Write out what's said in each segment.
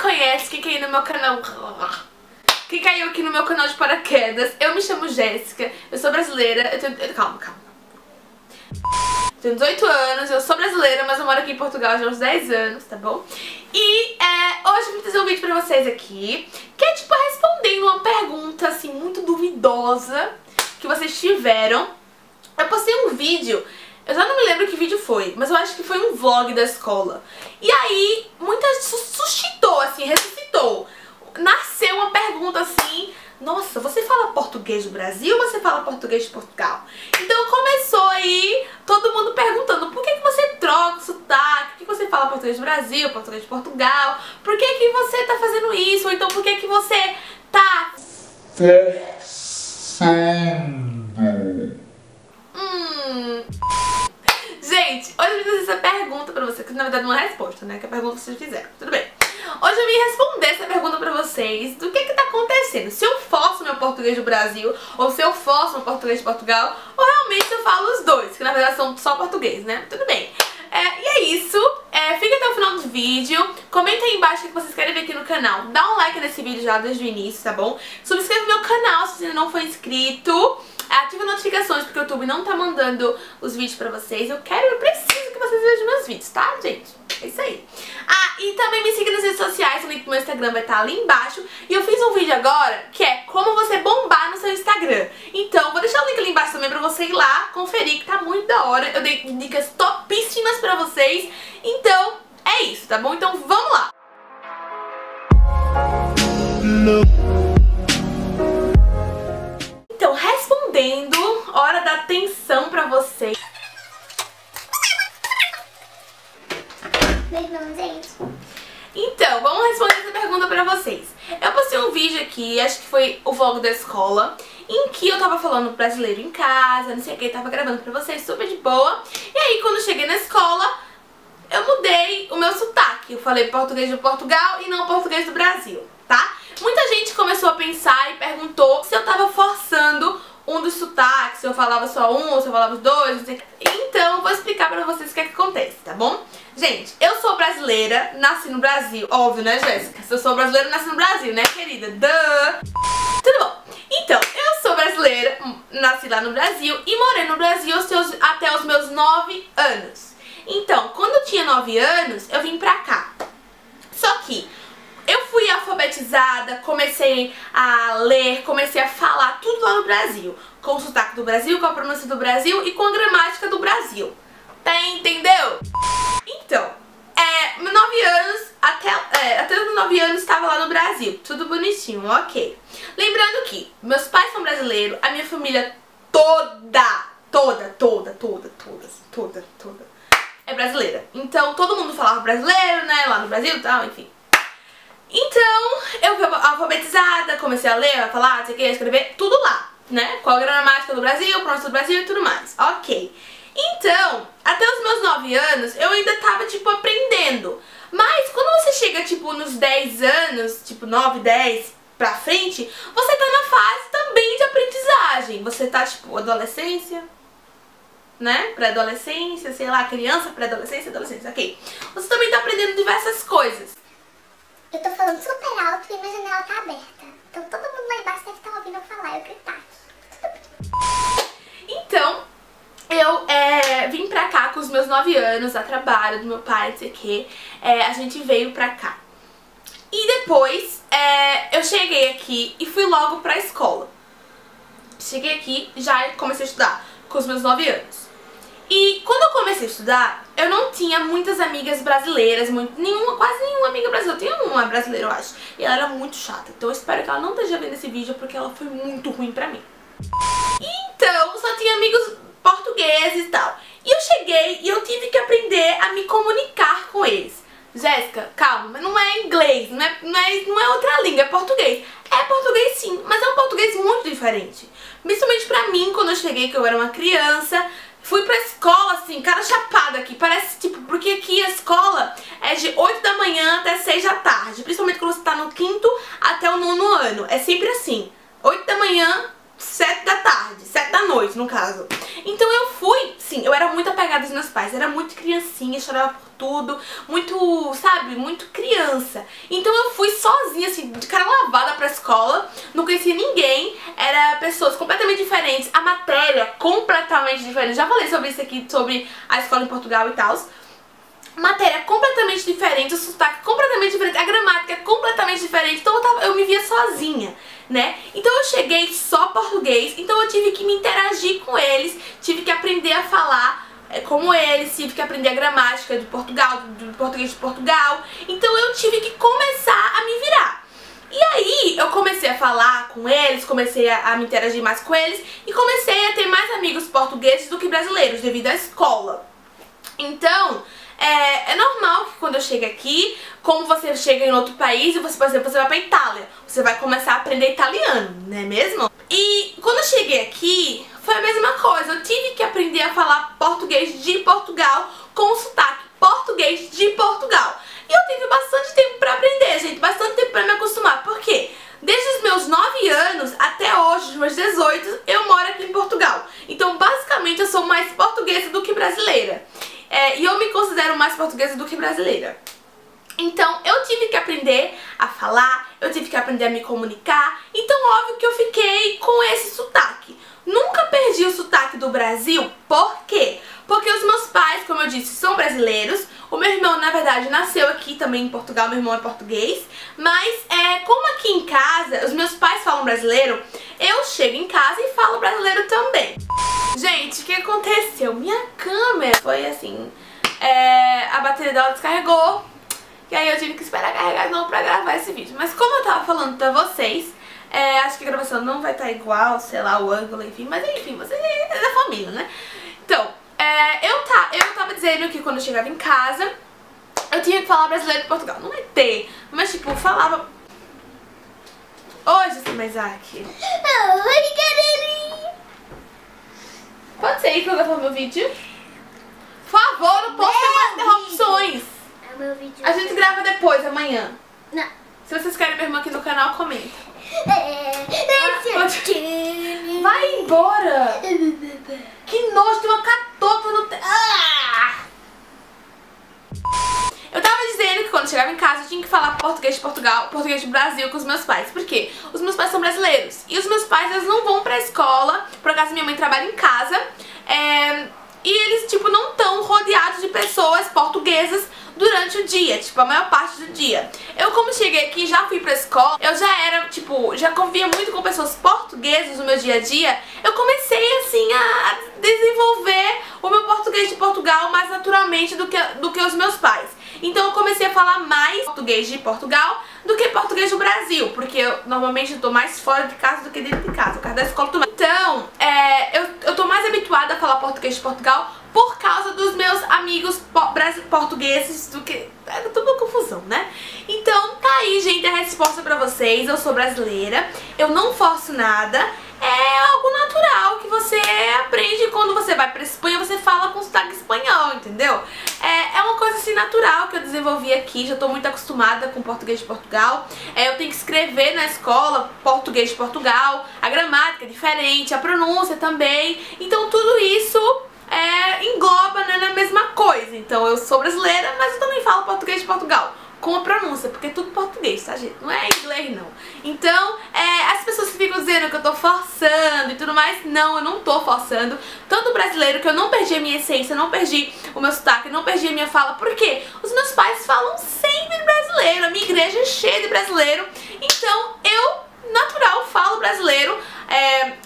conhece, quem caiu no meu canal... Quem caiu aqui no meu canal de paraquedas, eu me chamo Jéssica, eu sou brasileira, calma. Tenho 18 anos, eu sou brasileira, mas eu moro aqui em Portugal já há uns 10 anos, tá bom? E hoje eu vou trazer um vídeo pra vocês aqui, que é tipo respondendo uma pergunta assim muito duvidosa que vocês tiveram. Eu postei um vídeo, eu já não me lembro que vídeo foi, mas eu acho que foi um vlog da escola. E aí, suscitou, assim, ressuscitou. Nasceu uma pergunta assim: nossa, você fala português do Brasil ou você fala português de Portugal? Então começou aí todo mundo perguntando: por que você troca o sotaque? Por que você fala português do Brasil, português de Portugal? Por que você tá fazendo isso? Ou então por que você tá forçando? Gente, hoje eu vim fazer essa pergunta pra você, que na verdade não é uma resposta, né? Que é a pergunta que vocês fizeram. Tudo bem. Hoje eu vim responder essa pergunta pra vocês do que tá acontecendo. Se eu forço meu português do Brasil, ou se eu forço meu português de Portugal, ou realmente eu falo os dois, que na verdade são só português, né? Tudo bem. E é isso. Fica até o final do vídeo. Comenta aí embaixo o que vocês querem ver aqui no canal. Dá um like nesse vídeo já desde o início, tá bom? Subscreva no meu canal se você ainda não for inscrito. Ativa notificações, porque o YouTube não tá mandando os vídeos pra vocês. Eu preciso que vocês vejam meus vídeos, tá, gente? É isso aí. E também me siga nas redes sociais, o link do meu Instagram vai estar ali embaixo. E eu fiz um vídeo agora que é como você bombar no seu Instagram. Então, vou deixar o link ali embaixo também pra você ir lá conferir, que tá muito da hora. Eu dei dicas topíssimas pra vocês. Então, é isso, tá bom? Então, vamos lá! Então, respondendo, hora da atenção pra vocês. Então, vamos responder essa pergunta pra vocês. Eu postei um vídeo aqui, acho que foi o vlog da escola, em que eu tava falando brasileiro em casa, não sei o que, tava gravando pra vocês, super de boa. E aí, quando eu cheguei na escola, eu mudei o meu sotaque. Eu falei português de Portugal e não português do Brasil, tá? Muita gente começou a pensar e perguntou se eu tava forçando um dos sotaques, se eu falava só um ou se eu falava os dois, não sei o que. Então, eu vou explicar pra vocês o que é que acontece, tá bom? Gente, eu sou brasileira, nasci no Brasil. Óbvio, né, Jéssica? Se eu sou brasileira, nasci no Brasil, né, querida? Duh! Tudo bom. Então, eu sou brasileira, nasci lá no Brasil e morei no Brasil até os meus 9 anos. Então, quando eu tinha 9 anos, eu vim pra cá. Só que eu fui alfabetizada, comecei a ler, comecei a falar tudo lá no Brasil. Com o sotaque do Brasil, com a pronúncia do Brasil e com a gramática do Brasil. Tá, entendeu? Então, 9 anos, até os 9 anos estava lá no Brasil. Tudo bonitinho, ok. Lembrando que meus pais são brasileiros, a minha família toda é brasileira. Então, todo mundo falava brasileiro, né, lá no Brasil e tal, enfim. Então, eu fui alfabetizada, comecei a ler, a falar, não sei o que, a escrever, tudo lá, né? Com a gramática do Brasil, pronúncia do Brasil e tudo mais. Ok. Então, até os meus 9 anos, eu ainda tava, tipo, aprendendo. Mas, quando você chega, tipo, nos 10 anos, tipo, 9, 10 pra frente, você tá na fase também de aprendizagem. Você tá, tipo, adolescência, né? Pré-adolescência, sei lá, criança, pré-adolescência, adolescência, ok. Você também tá aprendendo diversas coisas. Eu tô falando super alto e minha janela tá aberta. Então todo mundo lá embaixo deve estar ouvindo eu falar, eu gritar. Então, eu vim pra cá com os meus 9 anos, a trabalho do meu pai, não sei o que. A gente veio pra cá. E depois, eu cheguei aqui e fui logo pra escola. Cheguei aqui, já comecei a estudar com os meus 9 anos. E quando eu comecei a estudar, eu não tinha muitas amigas brasileiras, quase nenhuma amiga brasileira. Eu tinha uma brasileira, eu acho. E ela era muito chata. Então eu espero que ela não esteja vendo esse vídeo, porque ela foi muito ruim pra mim. Então, só tinha amigos portugueses e tal. E eu cheguei e eu tive que aprender a me comunicar com eles. Jéssica, calma, mas não é inglês, não é outra língua, é português. É português sim, mas é um português muito diferente. Principalmente pra mim, quando eu cheguei, que eu era uma criança. Fui pra escola, assim, cara chapada aqui, parece, tipo, porque aqui a escola é de 8 da manhã até 6 da tarde, principalmente quando você tá no 5º até o 9º ano, é sempre assim, 8 da manhã, 7 da tarde, 7 da noite, no caso. Então eu fui, sim, eu era muito apegada aos meus pais, era muito criancinha, chorava por tudo, muito, sabe, muito criança. Então eu fui sozinha, assim, de cara lavada pra escola, não conhecia ninguém, era pessoas completamente diferentes, a matéria completamente diferente. Já falei sobre isso aqui, sobre a escola em Portugal e tal. Matéria completamente diferente, o sotaque completamente diferente, a gramática completamente diferente, então eu me via sozinha, né? Então eu cheguei só português, então eu tive que me interagir com eles, tive que aprender a falar como eles, tive que aprender a gramática de Portugal, do português de Portugal, então eu tive que começar a me virar. E aí eu comecei a falar com eles, comecei a me interagir mais com eles e comecei a ter mais amigos portugueses do que brasileiros devido à escola. Então é normal que quando eu chego aqui, como você chega em outro país e você, por exemplo, você vai pra Itália, você vai começar a aprender italiano, não é mesmo? E quando eu cheguei aqui, foi a mesma coisa, eu tive que aprender a falar português de Portugal com sotaque português de Portugal. E eu tive bastante tempo pra aprender, gente, bastante tempo pra me acostumar, por quê? Desde os meus 9 anos até hoje, os meus 18, eu moro aqui em Portugal. Então, basicamente, eu sou mais portuguesa do que brasileira. E eu me considero mais portuguesa do que brasileira. Então eu tive que aprender a falar, eu tive que aprender a me comunicar. Então óbvio que eu fiquei com esse sotaque. Nunca perdi o sotaque do Brasil. Por quê? Porque os meus pais, como eu disse, são brasileiros. O meu irmão, na verdade, nasceu aqui também em Portugal, meu irmão é português. Mas como aqui em casa os meus pais falam brasileiro, eu chego em casa e falo brasileiro também. Gente, o que aconteceu? Minha câmera foi assim, a bateria dela descarregou, e aí eu tive que esperar carregar de novo pra gravar esse vídeo. Mas como eu tava falando pra vocês, acho que a gravação não vai estar igual, sei lá, o ângulo, enfim. Mas enfim, vocês é da família, né? Então, eu tava dizendo que quando eu chegava em casa, eu tinha que falar brasileiro de Portugal. Não é ter, mas tipo, eu falava... Oi, Justina Isaac. Oi, galerinha. Pode ser aí que eu gravar meu vídeo? Por favor, não posso ter mais interrupções. É o meu vídeo. A gente grava depois, amanhã. Não. Se vocês querem meu irmão aqui no canal, comenta. Pode... Vai embora! Que nojo, tem uma catota no... Eu tava dizendo que quando chegava em casa eu tinha que falar português de Portugal, português do Brasil com os meus pais. Por quê? Os meus pais são brasileiros. E os meus pais, eles não vão pra escola. Por acaso minha mãe trabalha em casa. E eles, tipo, não estão rodeados de pessoas portuguesas durante o dia, tipo, a maior parte do dia. Eu, como cheguei aqui, já fui pra escola, eu já era, tipo, já convivia muito com pessoas portuguesas no meu dia a dia. Eu comecei, assim, a desenvolver o meu português de Portugal mais naturalmente do que os meus pais. Então eu comecei a falar mais português de Portugal do que português do Brasil, porque eu normalmente tô mais fora de casa do que dentro de casa, por causa da escola. Então, eu tô mais habituada a falar português de Portugal por causa dos meus amigos portugueses do que... É tudo uma confusão, né? Então, tá aí, gente, a resposta pra vocês. Eu sou brasileira, eu não forço nada. É algo natural que você aprende quando você vai pra Espanha, você fala com sotaque espanhol, entendeu? É uma coisa assim natural que eu desenvolvi aqui, já tô muito acostumada com português de Portugal. Eu tenho que escrever na escola português de Portugal, a gramática é diferente, a pronúncia também. Então tudo isso engloba, né, na mesma coisa. Então eu sou brasileira, mas eu também falo português de Portugal. Com a pronúncia, porque é tudo português, tá, gente? Não é inglês, não. Então, as pessoas que ficam dizendo que eu tô forçando e tudo mais, não, eu não tô forçando. Tanto brasileiro, que eu não perdi a minha essência, não perdi o meu sotaque, não perdi a minha fala. Por quê? Os meus pais falam sempre brasileiro, a minha igreja é cheia de brasileiro. Então, eu, natural, falo brasileiro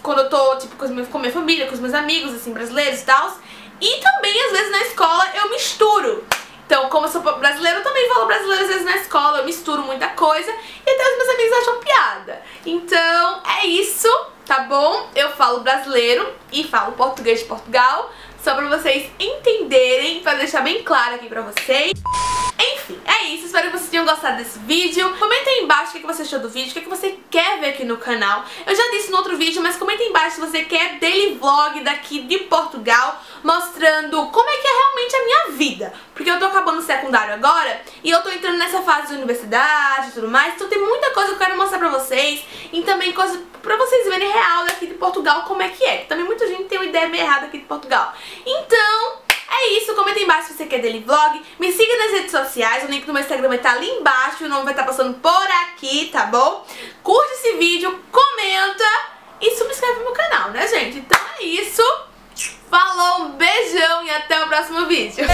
quando eu tô, tipo, com minha família, com os meus amigos, assim, brasileiros e tal. E também, às vezes, na escola, eu misturo. Então, como eu sou brasileira, eu também falo brasileiro às vezes na escola, eu misturo muita coisa e até os meus amigos acham piada. Então, é isso, tá bom? Eu falo brasileiro e falo português de Portugal, só pra vocês entenderem, pra deixar bem claro aqui pra vocês. Enfim, é isso, espero que vocês tenham gostado desse vídeo. Comenta aí embaixo o que você achou do vídeo, o que você quer ver aqui no canal. Eu já disse no outro vídeo, mas comenta aí embaixo se você quer daily vlog daqui de Portugal, mostrando como é que é realmente a minha vida. Porque eu tô acabando o secundário agora e eu tô entrando nessa fase de universidade e tudo mais. Então tem muita coisa que eu quero mostrar pra vocês e também coisa pra vocês verem real daqui de Portugal como é que é. Também muita gente tem uma ideia meio errada aqui de Portugal. Então, É isso, comenta aí embaixo se você quer daily vlog. Me siga nas redes sociais, o link do meu Instagram vai estar ali embaixo, o nome vai estar passando por aqui, tá bom? Curte esse vídeo, comenta e subscreve no meu canal, né, gente? Então é isso. Falou, um beijão e até o próximo vídeo.